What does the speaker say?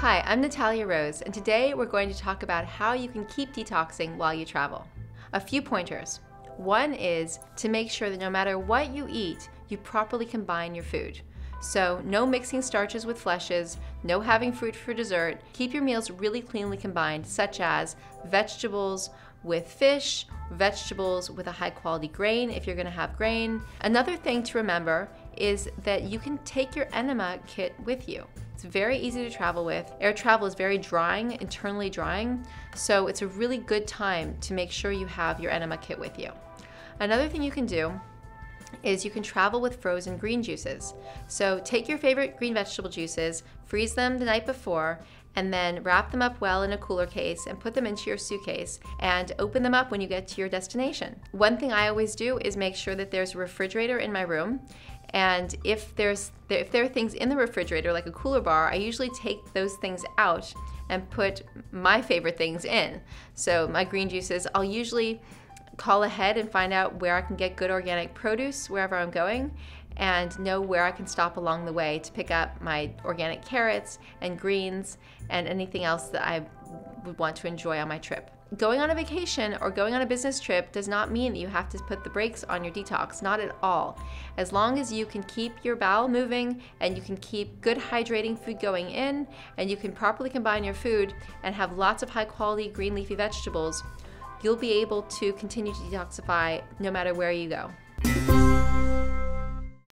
Hi, I'm Natalia Rose, and today we're going to talk about how you can keep detoxing while you travel. A few pointers. One is to make sure that no matter what you eat, you properly combine your food. So no mixing starches with fleshes, no having fruit for dessert. Keep your meals really cleanly combined, such as vegetables with fish, vegetables with a high quality grain if you're going to have grain. Another thing to remember is that you can take your enema kit with you. It's very easy to travel with. Air travel is very drying, internally drying, so it's a really good time to make sure you have your enema kit with you. Another thing you can do is you can travel with frozen green juices. So take your favorite green vegetable juices, freeze them the night before, and then wrap them up well in a cooler case and put them into your suitcase and open them up when you get to your destination. One thing I always do is make sure that there's a refrigerator in my room, and if there are things in the refrigerator like a cooler bar, I usually take those things out and put my favorite things in. So my green juices, I'll usually call ahead and find out where I can get good organic produce wherever I'm going, and know where I can stop along the way to pick up my organic carrots and greens and anything else that I would want to enjoy on my trip. Going on a vacation or going on a business trip does not mean that you have to put the brakes on your detox, not at all. As long as you can keep your bowel moving and you can keep good hydrating food going in and you can properly combine your food and have lots of high quality green leafy vegetables, you'll be able to continue to detoxify no matter where you go.